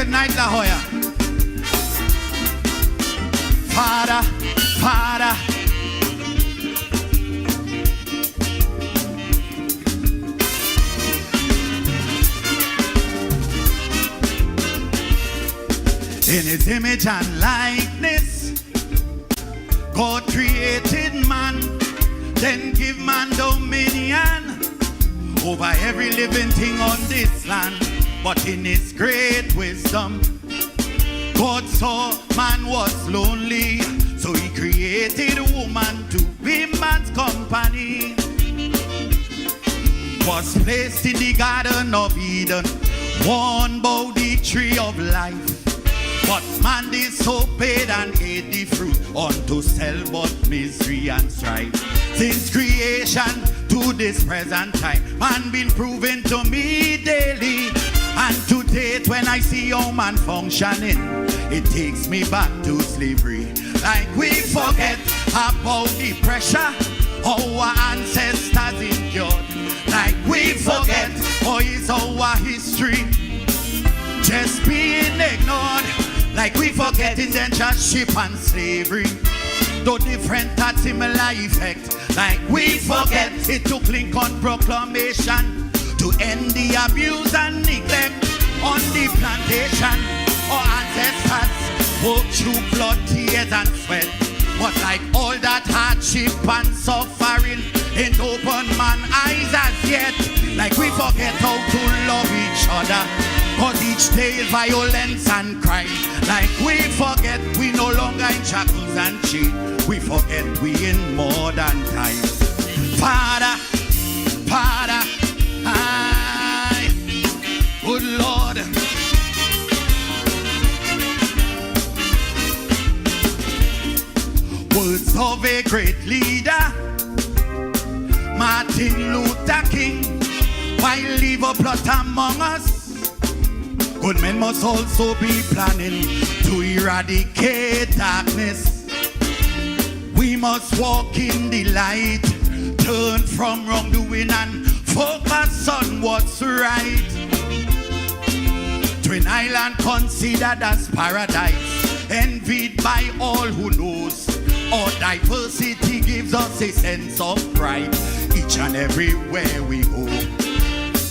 Good night, La Jolla. Father, Father. In his image and likeness, God created man, then give man dominion over every living thing on this land. But in his great wisdom, God saw man was lonely, so he created a woman to be man's company. Was placed in the Garden of Eden, warned about the tree of life. But man disobeyed and ate the fruit, unto self but misery and strife. Since creation to this present time, man been proven to me daily. And to date, when I see how man functioning, it takes me back to slavery. Like we forget about the pressure our ancestors endured. Like we forget how is our history just being ignored. Like we forget indentureship and slavery, though different at similar effect. Like we forget it took Lincoln Proclamation to end the abuse and neglect on the plantation. Our ancestors worked through blood, tears and sweat, but like all that hardship and suffering ain't open man's eyes as yet. Like we forget how to love each other, cause each day is violence and crime. Like we forget we no longer in shackles and chains. We forget we in modern times. Father, Father, I, good Lord. Words of a great leader, Martin Luther King, why leave a plot among us? Good men must also be planning to eradicate darkness. We must walk in the light, turn from wrongdoing and focus on what's right. Twin Island considered as paradise, envied by all who knows. Our diversity gives us a sense of pride each and everywhere we go.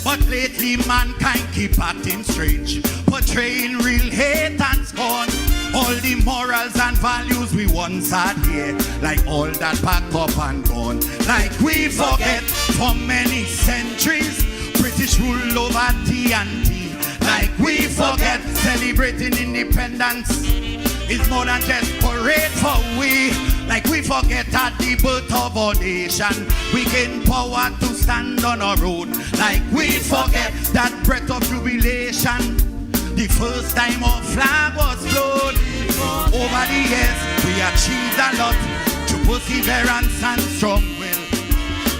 But lately mankind keep acting strange, portraying real hate and scorn. All the morals and values we once had here, like all that packed up and gone. Like we forget for many centuries British rule over TNT. Like we forget celebrating independence is more than just parade for we. Like we forget at the birth of our nation, we gain power to stand on our own. Like we forget that breath of jubilation, the first time our flag was flown. Over the years we achieved a lot through perseverance and strong will.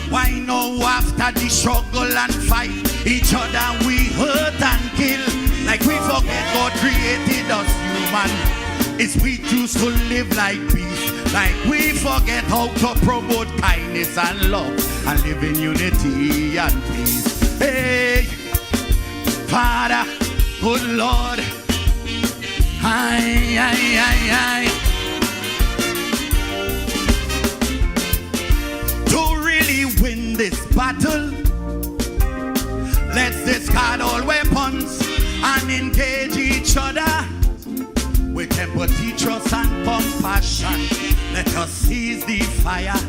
Why now after the struggle and fight, each other we hurt and kill? Like we forget God created us human, it's we choose to live like peace. Like we forget how to promote kindness and love and live in unity and peace. Hey, Father, good Lord, I. To really win this battle, let's discard all weapons and engage each other with empathy, trust and compassion. Let us seize the fire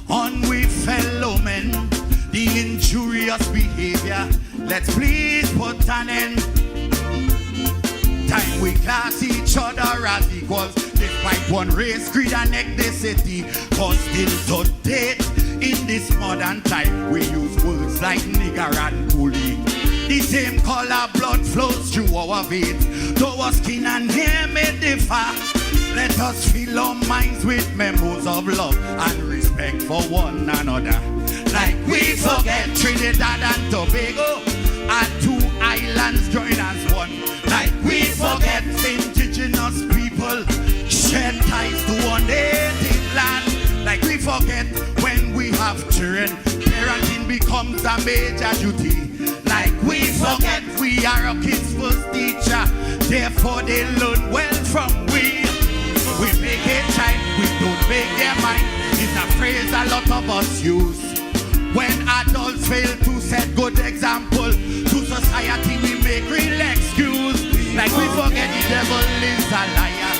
on we fellow men, the injurious behavior. Let's please put an end. Time we class each other as equals, despite one race, creed and ethnicity. Cause still to date, in this modern time, we use words like nigger and bully. The same color blood flows through our veins, though our skin and hair may differ. Let us fill our minds with memories of love and respect for one another. Like we forget Trinidad and Tobago, our two islands join as one. Like we forget indigenous people shed ties to our native land. Like we forget when we have children, parenting becomes a major duty. Like we forget we are our kids' first teacher. Therefore they learn well from we. We make a child, we don't make their mind. It's a phrase a lot of us use. When adults fail to set good example to society, we make real excuse. Like we forget the devil is a liar,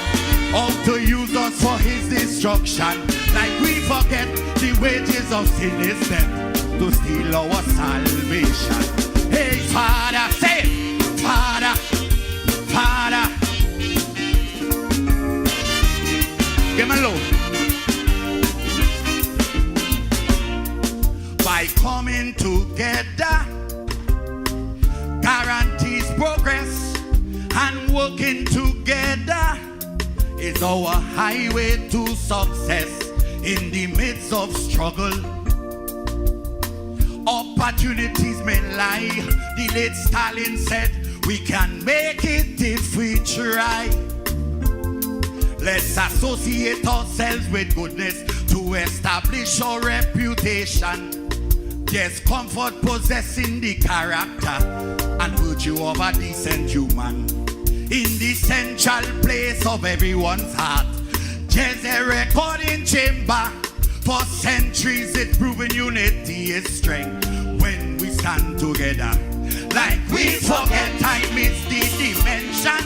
out to use us for his destruction. Like we forget the wages of sin is death, to steal our salvation. Hey Father, say it. Father, Father, give me low. By coming together guarantees progress, and working together is our highway to success in the midst of struggle. Opportunities may lie. The late Stalin said we can make it if we try. Let's associate ourselves with goodness to establish our reputation. There's comfort possessing the character and virtue of a decent human. In the central place of everyone's heart, there's a recording chamber. For centuries it's proven unity is strength when we stand together. Like we forget time is the dimension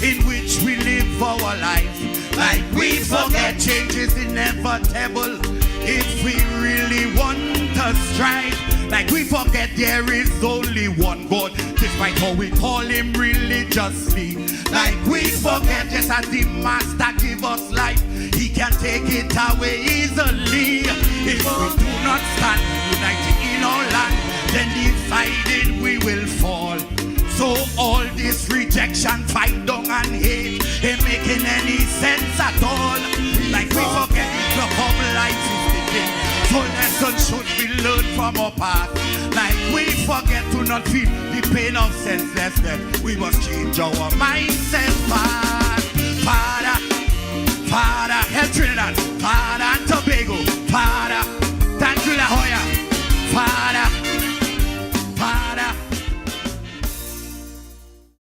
in which we live our life. Like we forget change is inevitable if we really want to strive. Like we forget there is only one God, despite how we call him religiously. Like we forget just as the master give us life, he can take it away easily. If we do not stand united in our land, then divided we will fall. So all this rejection, fight, down and hate ain't making any sense at all. Like we forget the clock of life is ticking, so lessons should be learned from our past. Like we forget to not feel the pain of senseless death. We must change our mindset fast. Father,